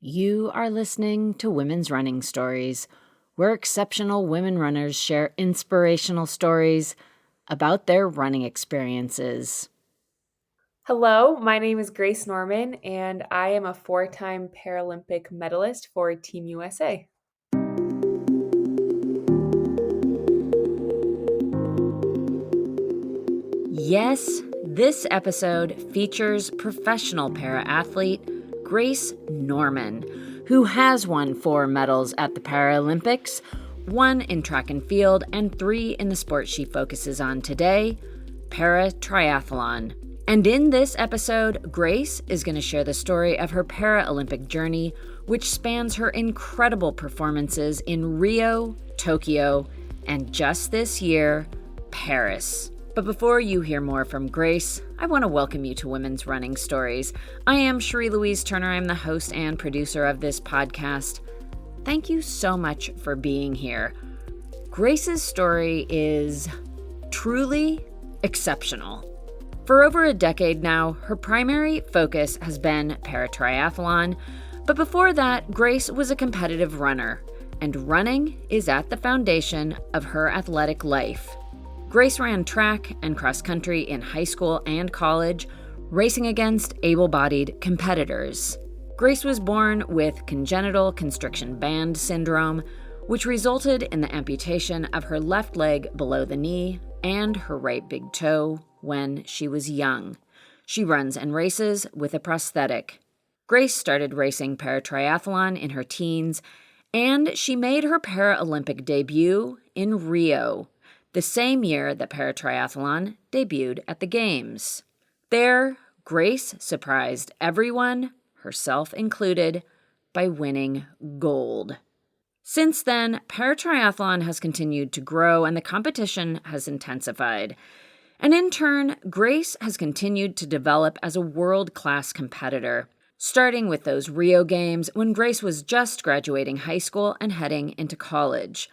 You are listening to Women's Running Stories, where exceptional women runners share inspirational stories about their running experiences. Hello, my name is Grace Norman, and I am a 4-time Paralympic medalist for Team USA. Yes, this episode features professional para-athlete Grace Norman, who has won 4 medals at the Paralympics, 1 in track and field, and 3 in the sport she focuses on today, Paratriathlon. And in this episode, Grace is going to share the story of her Paralympic journey, which spans her incredible performances in Rio, Tokyo, and just this year, Paris. But before you hear more from Grace, I want to welcome you to Women's Running Stories. I am Cherie Louise Turner. I'm the host and producer of this podcast. Thank you so much for being here. Grace's story is truly exceptional. For over a decade now, her primary focus has been paratriathlon, but before that, Grace was a competitive runner, and running is at the foundation of her athletic life. Grace ran track and cross country in high school and college, racing against able-bodied competitors. Grace was born with Congenital Constriction Band Syndrome, which resulted in the amputation of her left leg below the knee and her right big toe when she was young. She runs and races with a prosthetic. Grace started racing paratriathlon in her teens, and she made her Paralympic debut in Rio, the same year that paratriathlon debuted at the Games. There, Grace surprised everyone, herself included, by winning gold. Since then, paratriathlon has continued to grow and the competition has intensified. And in turn, Grace has continued to develop as a world-class competitor, starting with those Rio Games when Grace was just graduating high school and heading into college.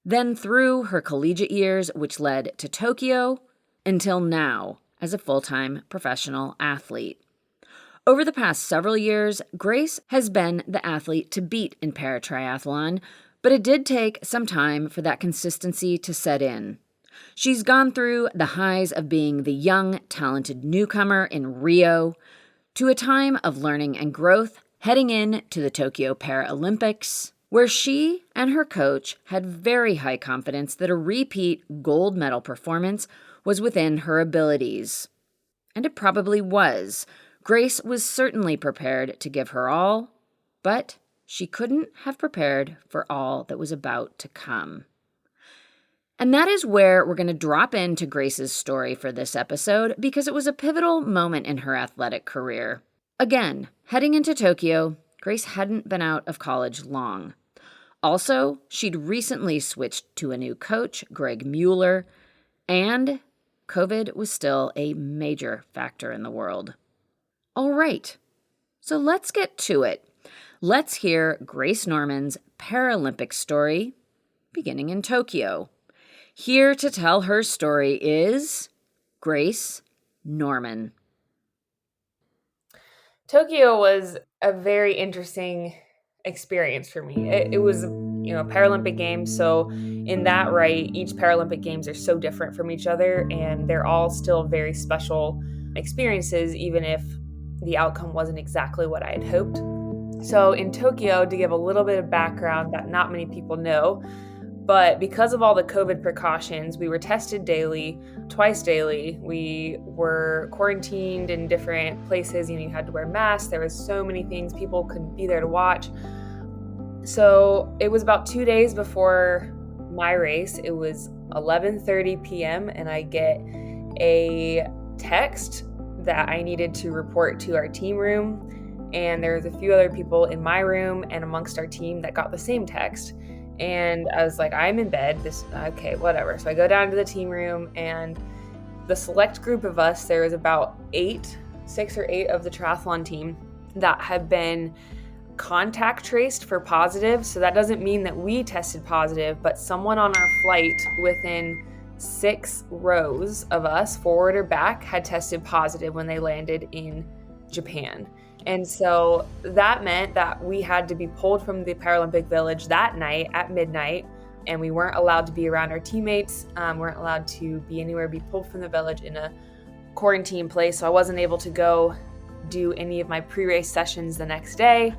Then through her collegiate years, which led to Tokyo, until now as a full-time professional athlete. Over the past several years, Grace has been the athlete to beat in paratriathlon, but it did take some time for that consistency to set in. She's gone through the highs of being the young, talented newcomer in Rio, to a time of learning and growth heading in to the Tokyo Paralympics, where she and her coach had very high confidence that a repeat gold medal performance was within her abilities. And it probably was. Grace was certainly prepared to give her all, but she couldn't have prepared for all that was about to come. And that is where we're going to drop into Grace's story for this episode, because it was a pivotal moment in her athletic career. Again, heading into Tokyo, Grace hadn't been out of college long. Also, she'd recently switched to a new coach, Greg Mueller, and COVID was still a major factor in the world. All right, so let's get to it. Let's hear Grace Norman's Paralympic story, beginning in Tokyo. Here to tell her story is Grace Norman. Tokyo was a very interesting experience for me. It was, Paralympic Games, so in that right, each Paralympic Games are so different from each other, and they're all still very special experiences, even if the outcome wasn't exactly what I had hoped. So in Tokyo, to give a little bit of background that not many people know, but because of all the COVID precautions, we were tested daily, twice daily. We were quarantined in different places. You had to wear masks. There was so many things. People couldn't be there to watch. So it was about 2 days before my race. It was 11:30 p.m. and I get a text that I needed to report to our team room. And there was a few other people in my room and amongst our team that got the same text. And I was like, I'm in bed. Okay, whatever. So I go down to the team room, and the select group of us, there was about 6 or 8 of the triathlon team that have been contact traced for positive. So that doesn't mean that we tested positive, but someone on our flight within 6 rows of us, forward or back, had tested positive when they landed in Japan. And so that meant that we had to be pulled from the Paralympic Village that night at midnight, and we weren't allowed to be around our teammates, weren't allowed to be anywhere, be pulled from the village in a quarantine place. So I wasn't able to go do any of my pre-race sessions the next day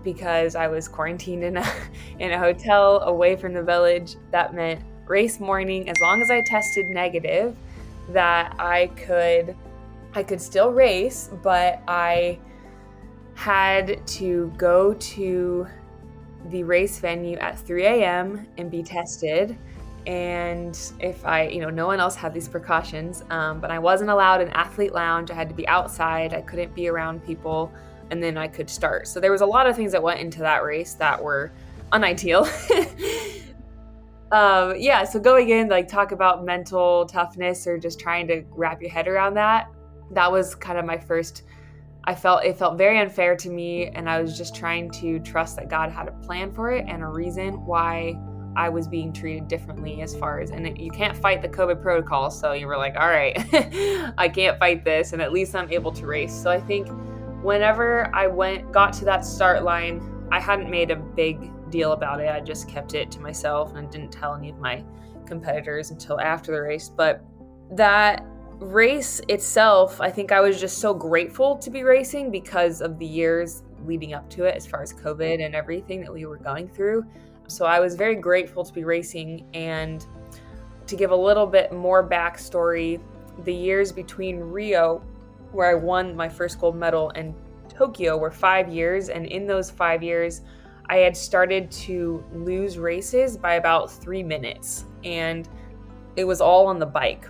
because I was quarantined in a hotel away from the village. That meant race morning, as long as I tested negative, that I could still race, but I had to go to the race venue at 3 a.m. and be tested. And if no one else had these precautions, but I wasn't allowed an athlete lounge. I had to be outside. I couldn't be around people, and then I could start. So there was a lot of things that went into that race that were unideal. So going in, like, talk about mental toughness or just trying to wrap your head around that. That was kind of my first. It felt very unfair to me, and I was just trying to trust that God had a plan for it and a reason why I was being treated differently you can't fight the COVID protocol. So you were like, all right, I can't fight this, and at least I'm able to race. So I think whenever I got to that start line, I hadn't made a big deal about it. I just kept it to myself and didn't tell any of my competitors until after the race. But that race itself, I think I was just so grateful to be racing because of the years leading up to it, as far as COVID and everything that we were going through. So I was very grateful to be racing. And to give a little bit more backstory, the years between Rio, where I won my first gold medal, and Tokyo were 5 years. And in those 5 years, I had started to lose races by about 3 minutes. And it was all on the bike.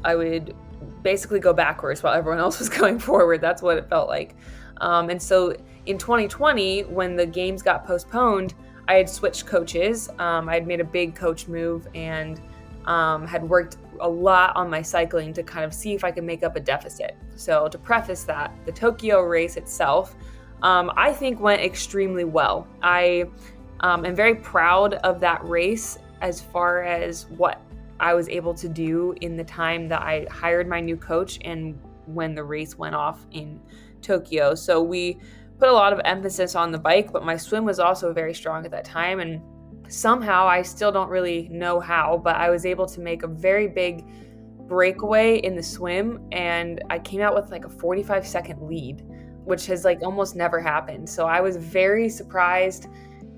I would basically go backwards while everyone else was going forward. That's what it felt like. And so in 2020, when the games got postponed, I had switched coaches. I had made a big coach move and had worked a lot on my cycling to kind of see if I could make up a deficit. So to preface that, the Tokyo race itself, I think went extremely well. I am very proud of that race as far as what I was able to do in the time that I hired my new coach and when the race went off in Tokyo. So we put a lot of emphasis on the bike, but my swim was also very strong at that time. And somehow, I still don't really know how, but I was able to make a very big breakaway in the swim, and I came out with like a 45-second lead, which has like almost never happened. So I was very surprised.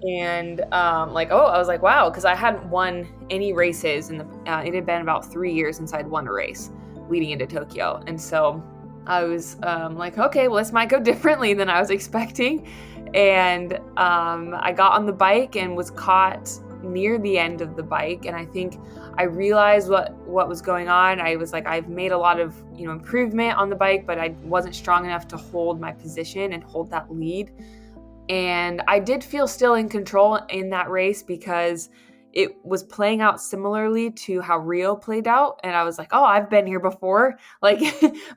And I was like, wow, because I hadn't won any races it had been about 3 years since I'd won a race leading into Tokyo. And so I was like, okay, well, this might go differently than I was expecting. And I got on the bike and was caught near the end of the bike. And I think I realized what was going on. I was like, I've made a lot of improvement on the bike, but I wasn't strong enough to hold my position and hold that lead. And I did feel still in control in that race because it was playing out similarly to how Rio played out. And I was like, oh, I've been here before. Like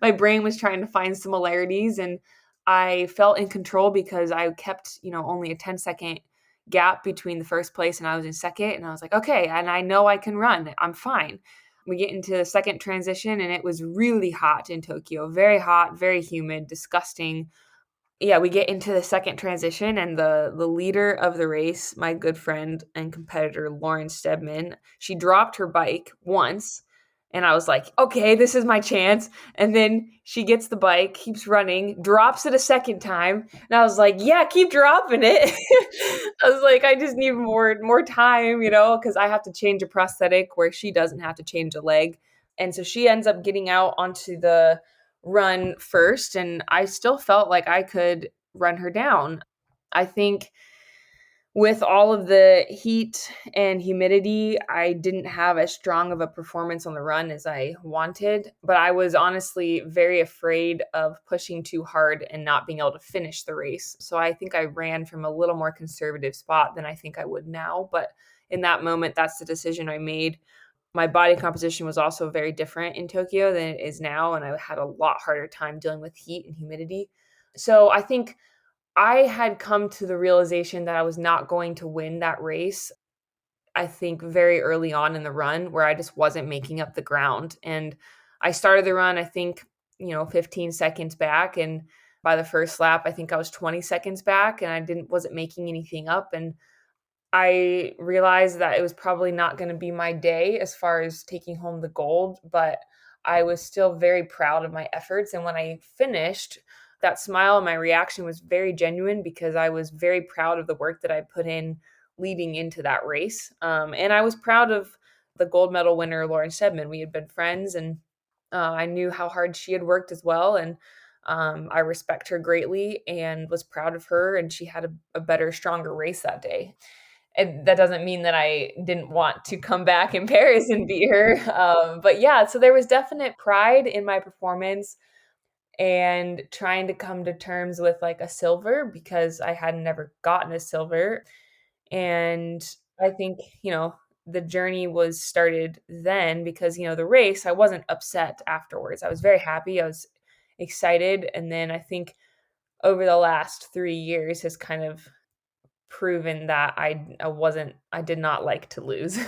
my brain was trying to find similarities, and I felt in control because I kept, only a 10-second gap between the first place and I was in second. And I was like, okay, and I know I can run. I'm fine. We get into the second transition, and it was really hot in Tokyo, very hot, very humid, disgusting. Yeah, we get into the second transition, and the leader of the race, my good friend and competitor, Lauren Stedman, she dropped her bike once, and I was like, okay, this is my chance. And then she gets the bike, keeps running, drops it a second time, and I was like, yeah, keep dropping it. I was like, I just need more time, because I have to change a prosthetic where she doesn't have to change a leg. And so she ends up getting out onto the run first, and I still felt like I could run her down. I think with all of the heat and humidity, I didn't have as strong of a performance on the run as I wanted, but I was honestly very afraid of pushing too hard and not being able to finish the race. So I think I ran from a little more conservative spot than I think I would now, but in that moment, that's the decision I made. My body composition was also very different in Tokyo than it is now, and I had a lot harder time dealing with heat and humidity. So I think I had come to the realization that I was not going to win that race, I think very early on in the run, where I just wasn't making up the ground. And I started the run, I think, 15 seconds back, and by the first lap, I think I was 20 seconds back and wasn't making anything up. And I realized that it was probably not going to be my day as far as taking home the gold, but I was still very proud of my efforts. And when I finished, that smile and my reaction was very genuine because I was very proud of the work that I put in leading into that race. And I was proud of the gold medal winner, Lauren Stedman. We had been friends, and I knew how hard she had worked as well. And I respect her greatly and was proud of her. And she had a better, stronger race that day. And that doesn't mean that I didn't want to come back in Paris and beat her. But yeah, so there was definite pride in my performance and trying to come to terms with like a silver because I had never gotten a silver. And I think, the journey was started then because, the race, I wasn't upset afterwards. I was very happy. I was excited. And then I think over the last 3 years has kind of proven that I did not like to lose.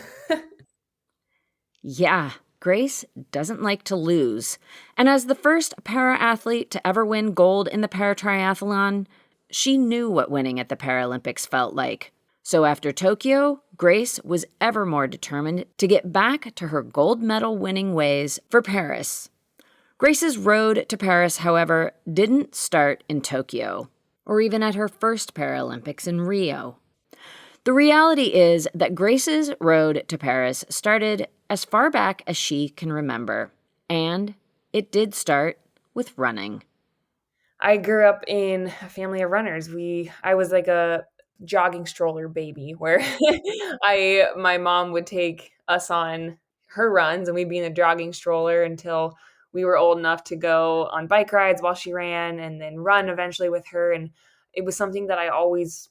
Yeah, Grace doesn't like to lose. And as the first para-athlete to ever win gold in the paratriathlon, she knew what winning at the Paralympics felt like. So after Tokyo, Grace was ever more determined to get back to her gold medal winning ways for Paris. Grace's road to Paris, however, didn't start in Tokyo, or even at her first Paralympics in Rio. The reality is that Grace's road to Paris started as far back as she can remember, and it did start with running. I grew up in a family of runners. I was like a jogging stroller baby where my mom would take us on her runs and we'd be in the jogging stroller until we were old enough to go on bike rides while she ran and then run eventually with her. And it was something that I always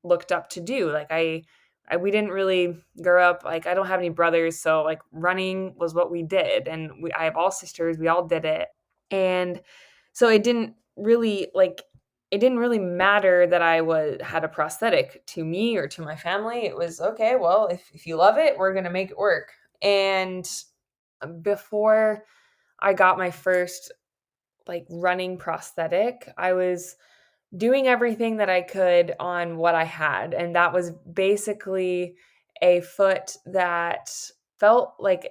looked up to do. Like we didn't really grow up, like I don't have any brothers, so like running was what we did. And I have all sisters, we all did it. And so it didn't really matter that had a prosthetic to me or to my family. It was okay, well, if you love it, we're gonna make it work. And before I got my first like running prosthetic, I was doing everything that I could on what I had. And that was basically a foot that felt like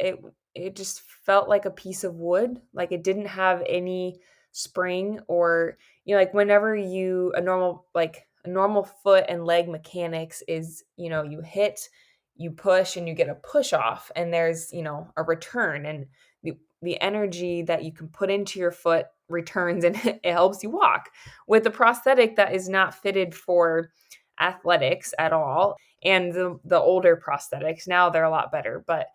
it just felt like a piece of wood. Like it didn't have any spring or, like whenever a normal foot and leg mechanics is, you hit, you push and you get a push off and there's, a return and the energy that you can put into your foot returns and it helps you walk. With a prosthetic that is not fitted for athletics at all, and the older prosthetics, now they're a lot better, but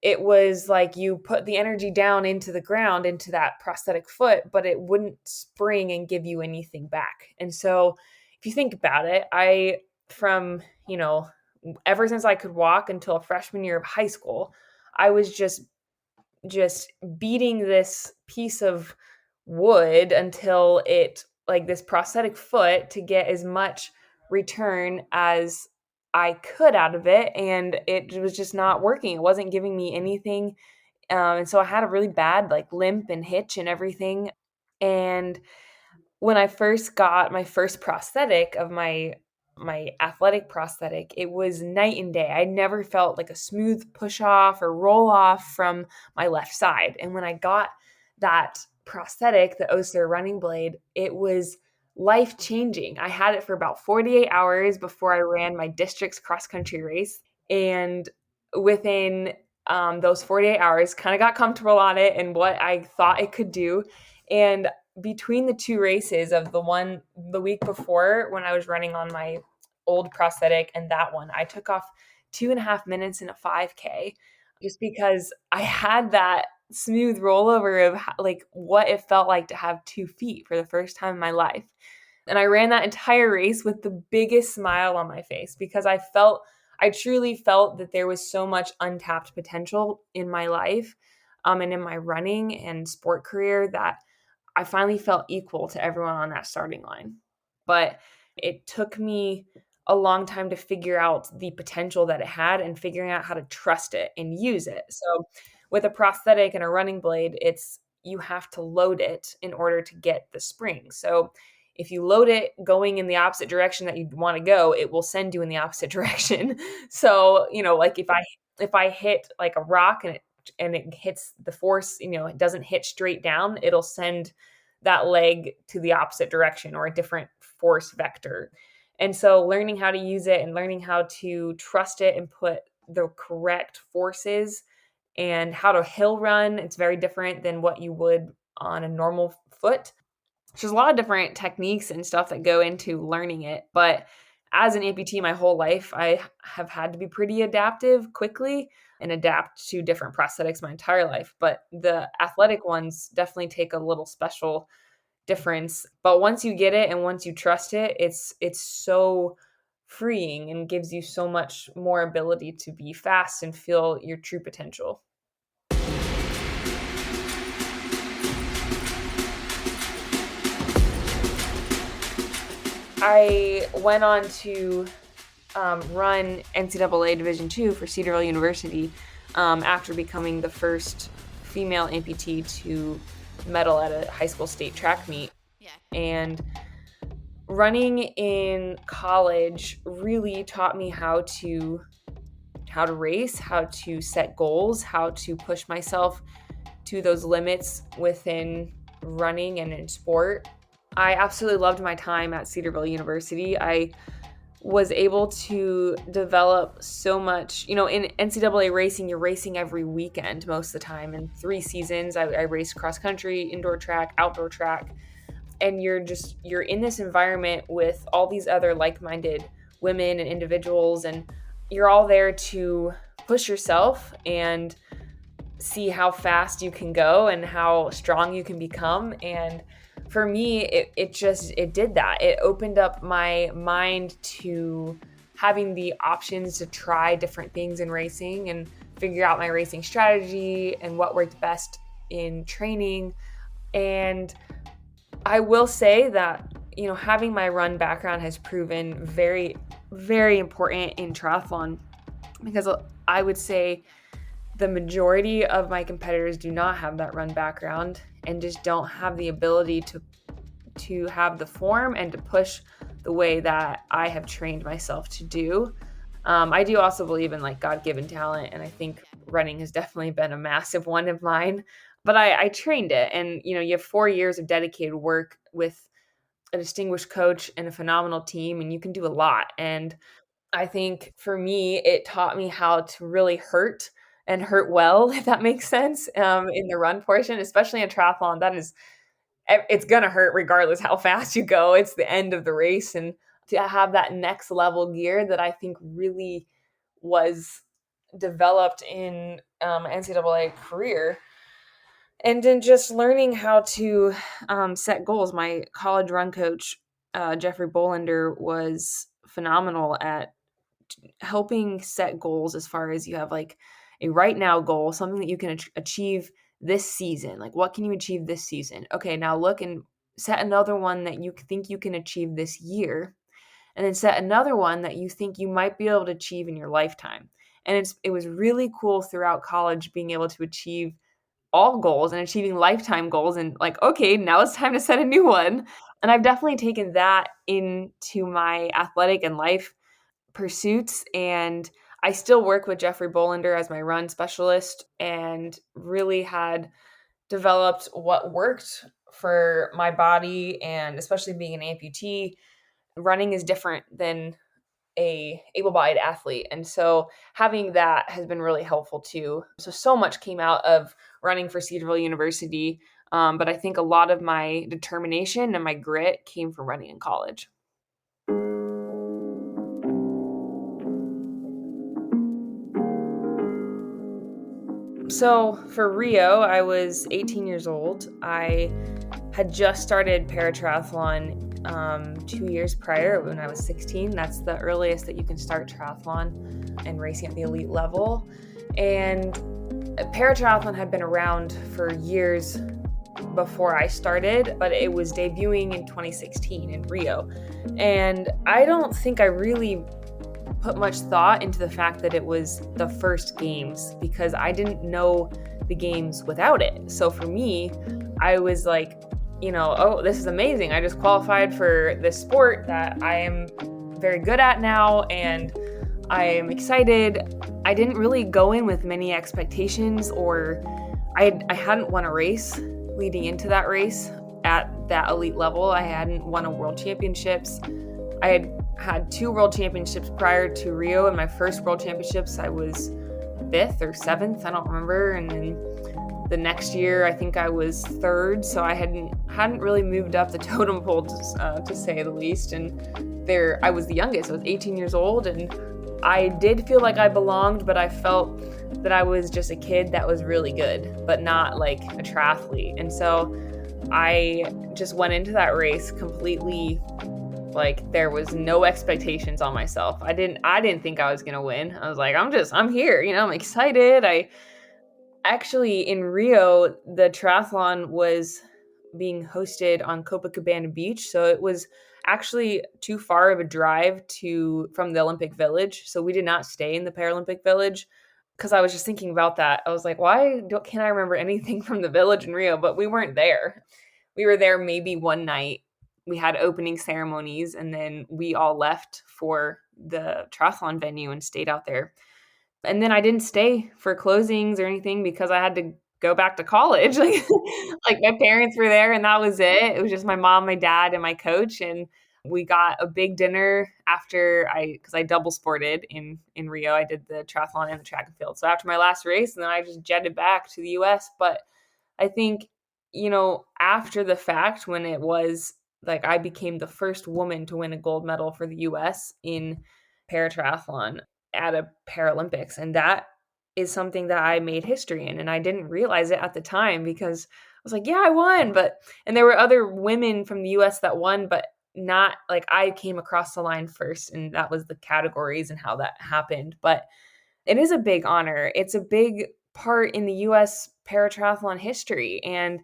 it was like you put the energy down into the ground, into that prosthetic foot, but it wouldn't spring and give you anything back. And so if you think about it, from, ever since I could walk until a freshman year of high school, I was just beating this piece of wood until it like this prosthetic foot to get as much return as I could out of it, and it was just not working. It wasn't giving me anything, and so I had a really bad like limp and hitch and everything. And when I first got my first prosthetic of my athletic prosthetic, it was night and day. I never felt like a smooth push off or roll off from my left side. And when I got that prosthetic, the Oster running blade, it was life changing. I had it for about 48 hours before I ran my district's cross country race. And within those 48 hours, kind of got comfortable on it and what I thought it could do. And between the two races of the week before when I was running on my old prosthetic and that one, I took off 2.5 minutes in a 5K just because I had that smooth rollover of like what it felt like to have 2 feet for the first time in my life. And I ran that entire race with the biggest smile on my face because I truly felt that there was so much untapped potential in my life and in my running and sport career that I finally felt equal to everyone on that starting line. But it took me a long time to figure out the potential that it had and figuring out how to trust it and use it. So with a prosthetic and a running blade, you have to load it in order to get the spring. So if you load it going in the opposite direction that you want to go, it will send you in the opposite direction. So, like if I hit like a rock and it hits the force, it doesn't hit straight down, it'll send that leg to the opposite direction or a different force vector. And so learning how to use it and learning how to trust it and put the correct forces and how to hill run, it's very different than what you would on a normal foot. There's a lot of different techniques and stuff that go into learning it. But as an amputee my whole life, I have had to be pretty adaptive quickly and adapt to different prosthetics my entire life. But the athletic ones definitely take a little special difference. But once you get it and once you trust it, it's so freeing and gives you so much more ability to be fast and feel your true potential. I went on to run NCAA Division II for Cedarville University after becoming the first female amputee to medal at a high school state track meet. Yeah. And running in college really taught me how to race, how to set goals, how to push myself to those limits within running and in sport. I absolutely loved my time at Cedarville University. I was able to develop so much, in NCAA racing, you're racing every weekend most of the time. In 3 seasons, I raced cross country, indoor track, outdoor track. And you're in this environment with all these other like-minded women and individuals, and you're all there to push yourself and see how fast you can go and how strong you can become. And for me, it did that. It opened up my mind to having the options to try different things in racing and figure out my racing strategy and what worked best in training. And I will say that, having my run background has proven very, very important in triathlon, because I would say the majority of my competitors do not have that run background and just don't have the ability to have the form and to push the way that I have trained myself to do. I do also believe in God-given talent, and I think running has definitely been a massive one of mine. But I trained it, and you have 4 years of dedicated work with a distinguished coach and a phenomenal team, and you can do a lot. And I think for me, it taught me how to really hurt and hurt well, if that makes sense, in the run portion, especially in triathlon. It's going to hurt regardless how fast you go. It's the end of the race. And to have that next level gear that I think really was developed in NCAA career. And then just learning how to set goals. My college run coach, Jeffrey Bolander, was phenomenal at helping set goals as far as you have a right now goal, something that you can achieve this season. What can you achieve this season? Okay, now look and set another one that you think you can achieve this year, and then set another one that you think you might be able to achieve in your lifetime. And it was really cool throughout college being able to achieve all goals and achieving lifetime goals, and okay, now it's time to set a new one. And I've definitely taken that into my athletic and life pursuits, and I still work with Jeffrey Bolander as my run specialist, and really had developed what worked for my body. And especially being an amputee, running is different than a able-bodied athlete, and so having that has been really helpful too. So much came out of running for Cedarville University, but I think a lot of my determination and my grit came from running in college. So for Rio, I was 18 years old. I had just started Paratriathlon 2 years prior, when I was 16. That's the earliest that you can start triathlon and racing at the elite level. And Paratriathlon had been around for years before I started, but it was debuting in 2016 in Rio. And I don't think I really put much thought into the fact that it was the first games, because I didn't know the games without it. So for me, I was like, oh, this is amazing. I just qualified for this sport that I am very good at now, and I am excited. I didn't really go in with many expectations, or I hadn't won a race leading into that race at that elite level. I hadn't won a world championships. I had 2 world championships prior to Rio, and my first world championships I was 5th or 7th, I don't remember, and then the next year I think I was 3rd, so I hadn't really moved up the totem pole to say the least. And there I was the youngest. I was 18 years old, and I did feel like I belonged, but I felt that I was just a kid that was really good, but not like a triathlete. And so I just went into that race completely like there was no expectations on myself. I didn't think I was going to win. I was like, I'm here, I'm excited. I actually in Rio, the triathlon was being hosted on Copacabana Beach, so it was actually too far of a drive from the Olympic Village. So we did not stay in the Paralympic Village, because I was just thinking about that. I was like, can't I remember anything from the village in Rio? But we weren't there. We were there maybe one night. We had opening ceremonies, and then we all left for the triathlon venue and stayed out there. And then I didn't stay for closings or anything because I had to go back to college. Like my parents were there, and that was it. It was just my mom, my dad, and my coach. And we got a big dinner because I double sported in Rio. I did the triathlon and the track and field. So after my last race, and then I just jetted back to the US. But I think, after the fact, when it was like I became the first woman to win a gold medal for the US in paratriathlon at a Paralympics. And that is something that I made history in. And I didn't realize it at the time because I was like, yeah, I won. And there were other women from the US that won, but not like I came across the line first. And that was the categories and how that happened. But it is a big honor. It's a big part in the US paratriathlon history. And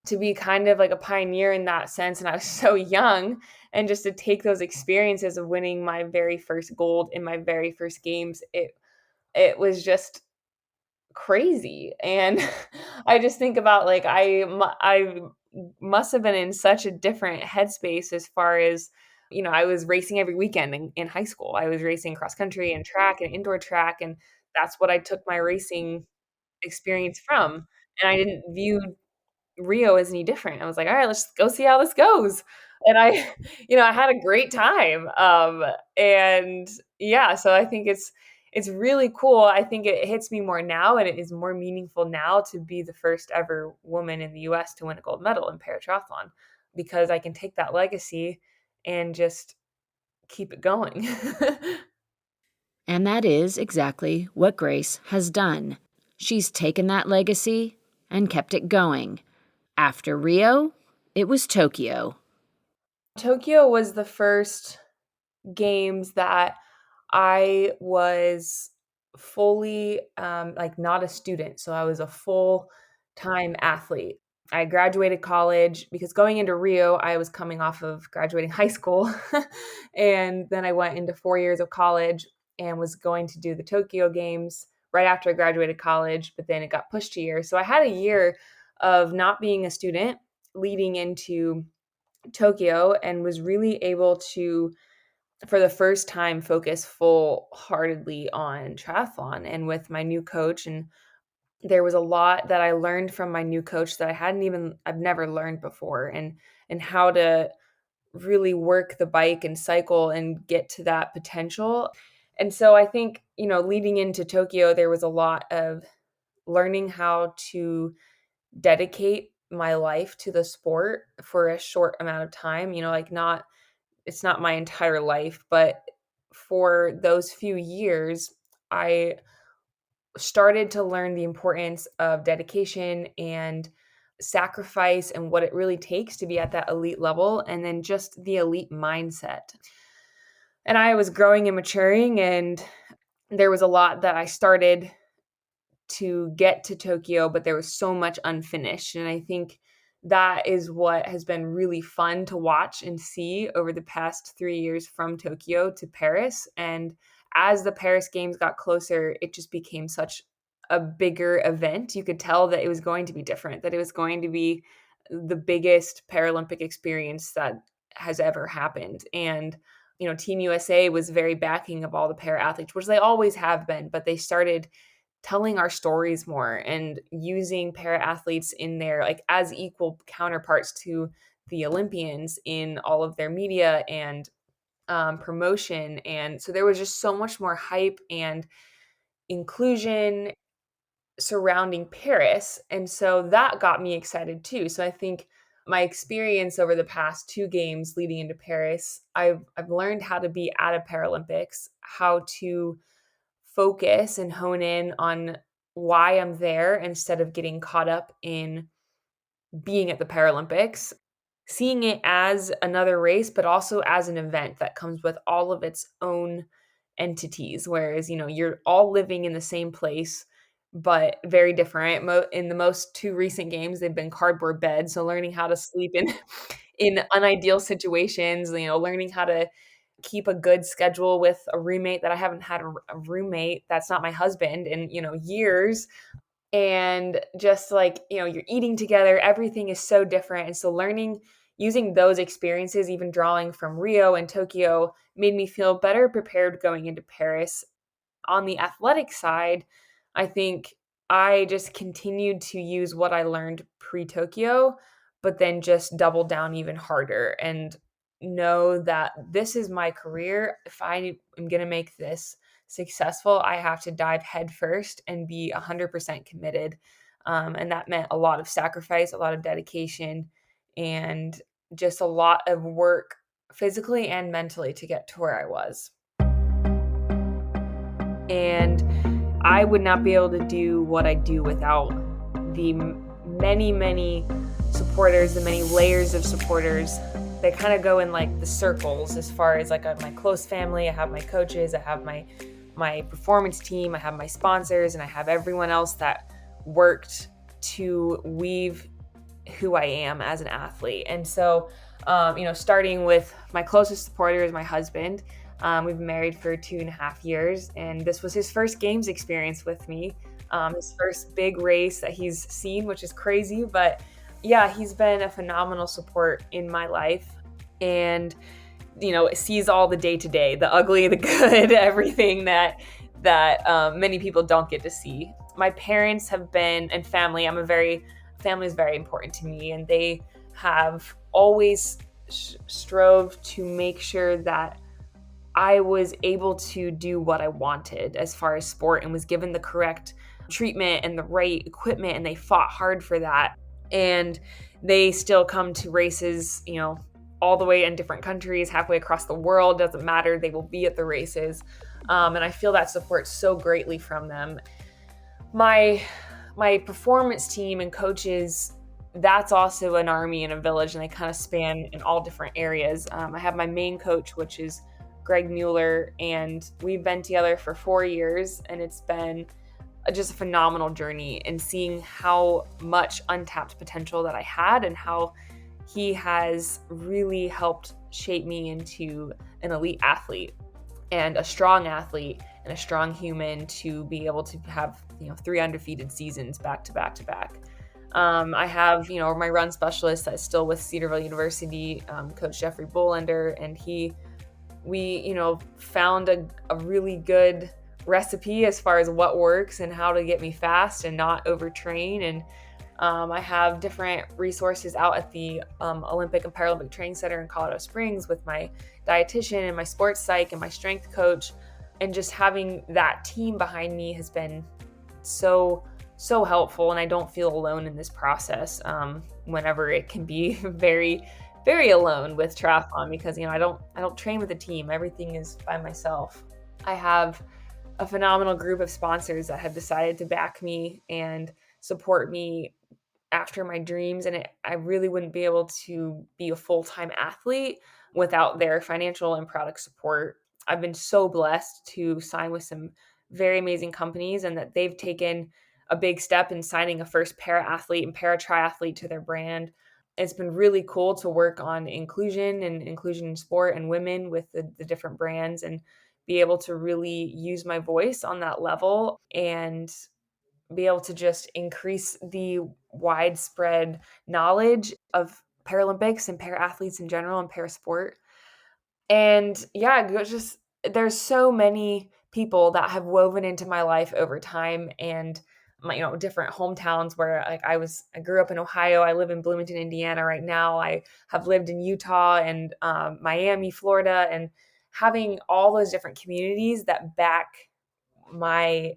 to be kind of like a pioneer in that sense. And I was so young, and just to take those experiences of winning my very first gold in my very first games, it was just crazy. And I just think about like I must have been in such a different headspace as far as, I was racing every weekend in high school. I was racing cross country and track and indoor track, and that's what I took my racing experience from. And I didn't view Rio is any different. I was like, all right, let's go see how this goes. And I, I had a great time. And yeah, so I think it's really cool. I think it hits me more now, and it is more meaningful now to be the first ever woman in the US to win a gold medal in paratriathlon, because I can take that legacy and just keep it going. And that is exactly what Grace has done. She's taken that legacy and kept it going. After Rio, it was Tokyo. Tokyo was the first games that I was fully not a student. So I was a full-time athlete. I graduated college because going into Rio, I was coming off of graduating high school. And then I went into 4 years of college and was going to do the Tokyo Games right after I graduated college, but then it got pushed a year. So I had a year of not being a student leading into Tokyo, and was really able to, for the first time, focus full-heartedly on triathlon and with my new coach. And there was a lot that I learned from my new coach that I've never learned before, and how to really work the bike and cycle and get to that potential. And so I think, leading into Tokyo, there was a lot of learning how to dedicate my life to the sport for a short amount of time, it's not my entire life, but for those few years, I started to learn the importance of dedication and sacrifice and what it really takes to be at that elite level, and then just the elite mindset. And I was growing and maturing, and there was a lot that I started to get to Tokyo, but there was so much unfinished. And I think that is what has been really fun to watch and see over the past 3 years from Tokyo to Paris. And as the Paris Games got closer, it just became such a bigger event. You could tell that it was going to be different, that it was going to be the biggest Paralympic experience that has ever happened. And, Team USA was very backing of all the para athletes, which they always have been, but they started telling our stories more and using para athletes in their like as equal counterparts to the Olympians in all of their media and promotion. And so there was just so much more hype and inclusion surrounding Paris. And so that got me excited too. So I think my experience over the past two games leading into Paris, I've learned how to be at a Paralympics, how to focus and hone in on why I'm there instead of getting caught up in being at the Paralympics, seeing it as another race, but also as an event that comes with all of its own entities. Whereas, you're all living in the same place, but very different. In the most two recent games, they've been cardboard beds. So learning how to sleep in in unideal situations, learning how to keep a good schedule with a roommate that I haven't had a roommate that's not my husband in, years, and just like, you're eating together, everything is so different. And so learning using those experiences, even drawing from Rio and Tokyo, made me feel better prepared going into Paris. On the athletic side, I think I just continued to use what I learned pre Tokyo, but then just double down even harder and know that this is my career. If I am going to make this successful, I have to dive headfirst and be 100% committed. And that meant a lot of sacrifice, a lot of dedication, and just a lot of work physically and mentally to get to where I was. And I would not be able to do what I do without the many, many supporters, the many layers of supporters. They kind of go in like the circles as far as like my close family. I have my coaches, I have my performance team, I have my sponsors, and I have everyone else that worked to weave who I am as an athlete. And so, starting with my closest supporter is my husband. We've been married for 2.5 years, and this was his first games experience with me. His first big race that he's seen, which is crazy. But yeah, he's been a phenomenal support in my life, and sees all the day to day, the ugly, the good, everything that many people don't get to see. My parents have been, and family. Family is very important to me, and they have always strove to make sure that I was able to do what I wanted as far as sport and was given the correct treatment and the right equipment, and they fought hard for that. And they still come to races, all the way in different countries, halfway across the world, doesn't matter, they will be at the races. And I feel that support so greatly from them. My performance team and coaches, that's also an army and a village, and they kind of span in all different areas. I have my main coach, which is Greg Mueller, and we've been together for 4 years, and it's been just a phenomenal journey, and seeing how much untapped potential that I had and how he has really helped shape me into an elite athlete and a strong athlete and a strong human to be able to have 3 undefeated seasons back to back to back. I have my run specialist that's still with Cedarville University, Coach Jeffrey Bullender, and we found a really good recipe as far as what works and how to get me fast and not overtrain. And I have different resources out at the Olympic and Paralympic Training Center in Colorado Springs with my dietitian and my sports psych and my strength coach. And just having that team behind me has been so helpful, and I don't feel alone in this process whenever it can be very, very alone with triathlon, because I don't train with a team. Everything is by myself. I have a phenomenal group of sponsors that have decided to back me and support me after my dreams, and I really wouldn't be able to be a full-time athlete without their financial and product support. I've been so blessed to sign with some very amazing companies, and that they've taken a big step in signing a first para-athlete and para-triathlete to their brand. It's been really cool to work on inclusion in sport and women with the different brands, and be able to really use my voice on that level and be able to just increase the widespread knowledge of Paralympics and para athletes in general and para sport. And yeah, there's so many people that have woven into my life over time, and my, different hometowns where like I grew up in Ohio. I live in Bloomington, Indiana right now. I have lived in Utah and Miami, Florida, and having all those different communities that back my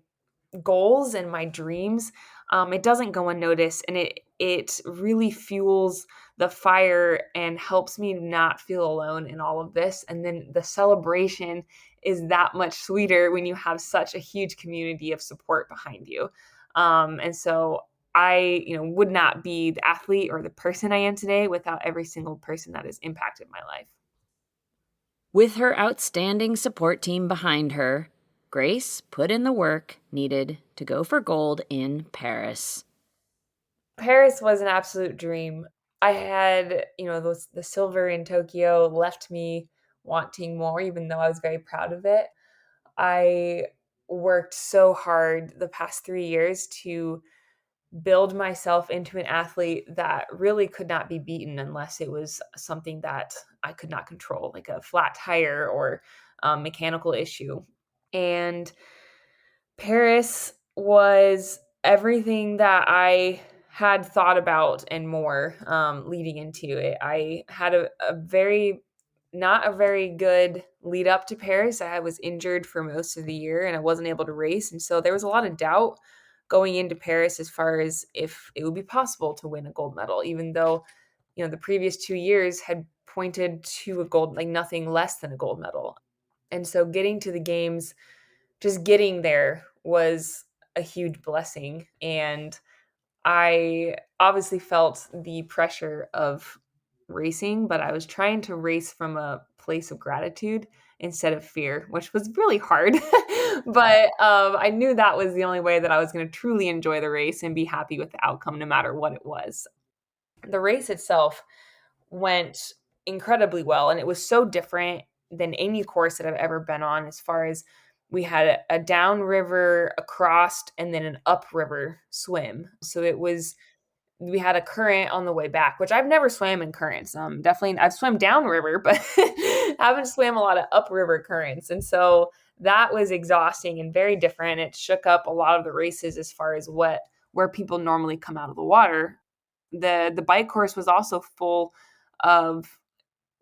goals and my dreams, it doesn't go unnoticed, and it really fuels the fire and helps me not feel alone in all of this. And then the celebration is that much sweeter when you have such a huge community of support behind you. And so I, would not be the athlete or the person I am today without every single person that has impacted my life. With her outstanding support team behind her, Grace put in the work needed to go for gold in Paris. Paris was an absolute dream. I had, the silver in Tokyo left me wanting more, even though I was very proud of it. I worked so hard the past 3 years to build myself into an athlete that really could not be beaten unless it was something that I could not control, like a flat tire or mechanical issue. And Paris was everything that I had thought about and more, leading into it. I had not a very good lead up to Paris. I was injured for most of the year and I wasn't able to race. And so there was a lot of doubt going into Paris as far as if it would be possible to win a gold medal, even though, the previous 2 years had pointed to a gold, like nothing less than a gold medal. And so getting to the games, just getting there was a huge blessing. And I obviously felt the pressure of racing, but I was trying to race from a place of gratitude instead of fear, which was really hard. But I knew that was the only way that I was going to truly enjoy the race and be happy with the outcome, no matter what it was. The race itself went incredibly well, and it was so different than any course that I've ever been on, as far as we had a downriver, a crossed, and then an upriver swim. So we had a current on the way back, which I've never swam in currents. Definitely, I've swam downriver, but haven't swam a lot of upriver currents. And so that was exhausting and very different. It shook up a lot of the races as far as where people normally come out of the water. The bike course was also full of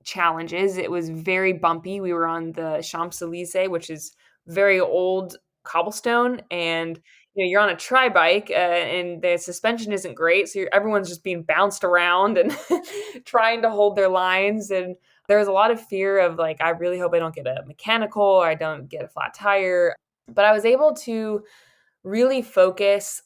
challenges. It was very bumpy. We were on the Champs-Élysées, which is very old cobblestone, and you're on a tri bike, and the suspension isn't great, so everyone's just being bounced around and trying to hold their lines. And there was a lot of fear of like, I really hope I don't get a mechanical or I don't get a flat tire. But I was able to really focus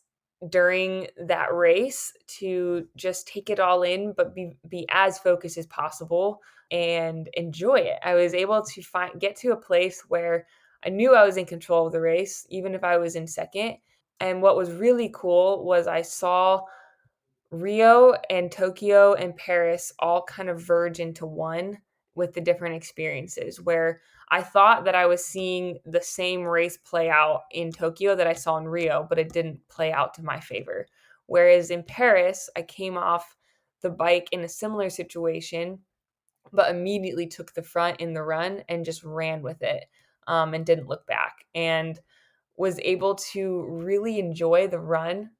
during that race to just take it all in, but be as focused as possible and enjoy it. I was able to get to a place where I knew I was in control of the race, even if I was in second. And what was really cool was I saw Rio and Tokyo and Paris all kind of verge into one with the different experiences, where I thought that I was seeing the same race play out in Tokyo that I saw in Rio, but it didn't play out to my favor. Whereas in Paris, I came off the bike in a similar situation, but immediately took the front in the run and just ran with it, and didn't look back, and was able to really enjoy the run.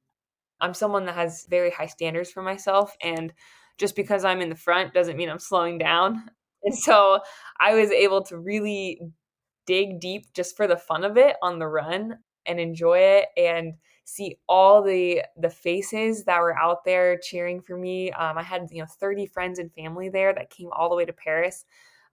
I'm someone that has very high standards for myself, and just because I'm in the front doesn't mean I'm slowing down. And so I was able to really dig deep just for the fun of it on the run and enjoy it and see all the faces that were out there cheering for me. I had 30 friends and family there that came all the way to Paris.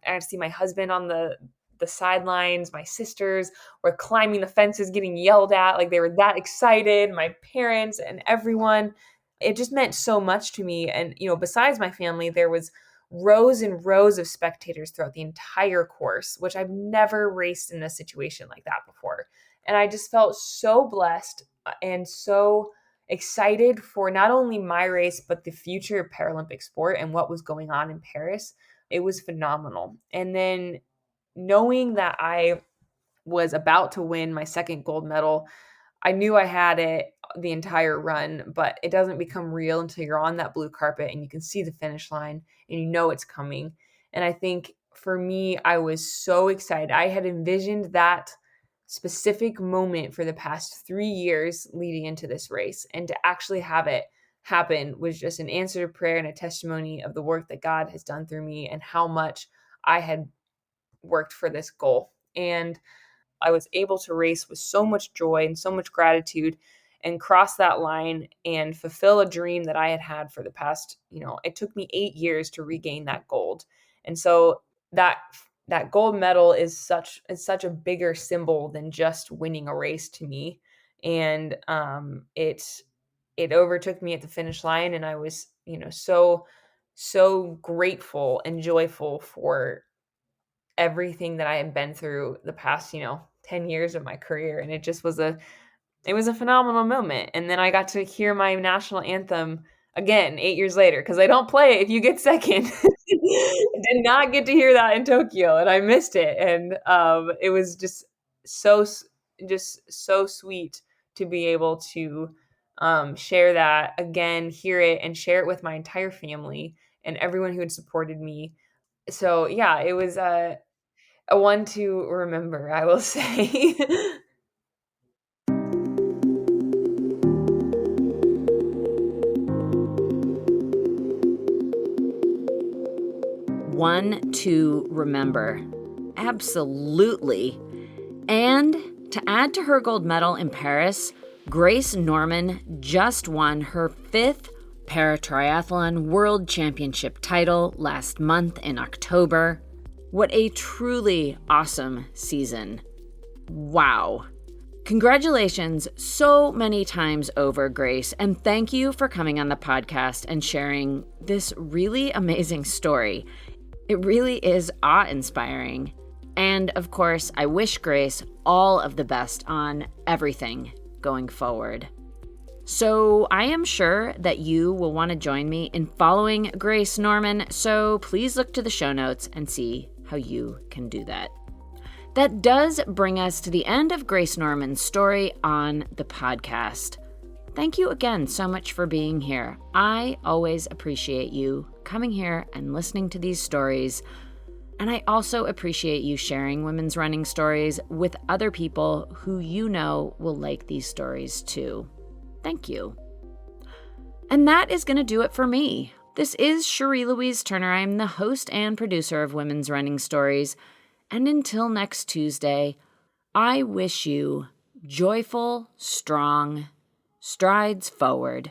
I got to see my husband on the sidelines. My sisters were climbing the fences, getting yelled at, like they were that excited. My parents and everyone. It just meant so much to me. And besides my family, there was rows and rows of spectators throughout the entire course, which I've never raced in a situation like that before. And I just felt so blessed and so excited for not only my race, but the future of Paralympic sport and what was going on in Paris. It was phenomenal. And then knowing that I was about to win my second gold medal, I knew I had it. the entire run, but it doesn't become real until you're on that blue carpet and you can see the finish line and you know it's coming. And I think for me, I was so excited. I had envisioned that specific moment for the past 3 years leading into this race, and to actually have it happen was just an answer to prayer and a testimony of the work that God has done through me and how much I had worked for this goal. And I was able to race with so much joy and so much gratitude and cross that line and fulfill a dream that I had had for the past, it took me 8 years to regain that gold. And so that gold medal is such a bigger symbol than just winning a race to me. And it overtook me at the finish line, and I was, so grateful and joyful for everything that I had been through the past, 10 years of my career. And it just was a phenomenal moment. And then I got to hear my national anthem again 8 years later, because I don't play it if you get second. I did not get to hear that in Tokyo, and I missed it. And it was just so sweet to be able to share that again, hear it, and share it with my entire family and everyone who had supported me. So yeah, it was a one to remember, I will say. One to remember. Absolutely. And to add to her gold medal in Paris, Grace Norman just won her 5th Paratriathlon World Championship title last month in October. What a truly awesome season. Wow. Congratulations so many times over, Grace, and thank you for coming on the podcast and sharing this really amazing story. It really is awe-inspiring. And of course, I wish Grace all of the best on everything going forward. So I am sure that you will want to join me in following Grace Norman, so please look to the show notes and see how you can do that. That does bring us to the end of Grace Norman's story on the podcast. Thank you again so much for being here. I always appreciate you coming here and listening to these stories. And I also appreciate you sharing women's running stories with other people who you know will like these stories too. Thank you. And that is going to do it for me. This is Cherie Louise Turner. I'm the host and producer of Women's Running Stories. And until next Tuesday, I wish you joyful, strong strides forward.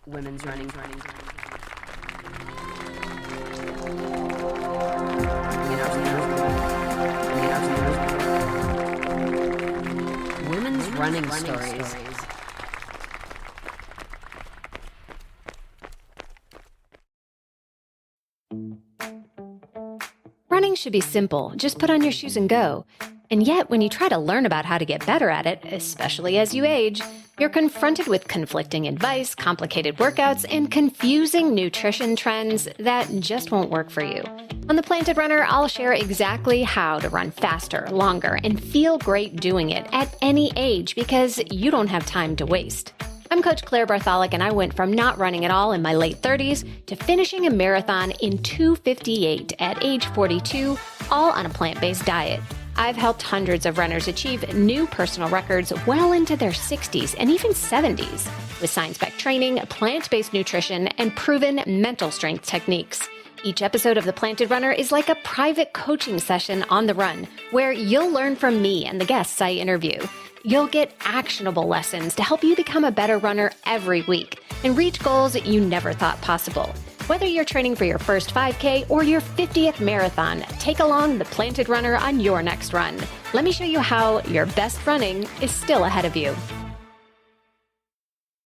Women's running. Women's running stories. Running should be simple. Just put on your shoes and go. And yet, when you try to learn about how to get better at it, especially as you age, you're confronted with conflicting advice, complicated workouts, and confusing nutrition trends that just won't work for you. On The Planted Runner, I'll share exactly how to run faster, longer, and feel great doing it at any age, because you don't have time to waste. I'm Coach Claire Bartholic, and I went from not running at all in my late 30s to finishing a marathon in 2:58 at age 42, all on a plant-based diet. I've helped hundreds of runners achieve new personal records well into their 60s and even 70s with science-backed training, plant-based nutrition, and proven mental strength techniques. Each episode of The Planted Runner is like a private coaching session on the run, where you'll learn from me and the guests I interview. You'll get actionable lessons to help you become a better runner every week and reach goals you never thought possible. Whether you're training for your first 5K or your 50th marathon, take along The Planted Runner on your next run. Let me show you how your best running is still ahead of you.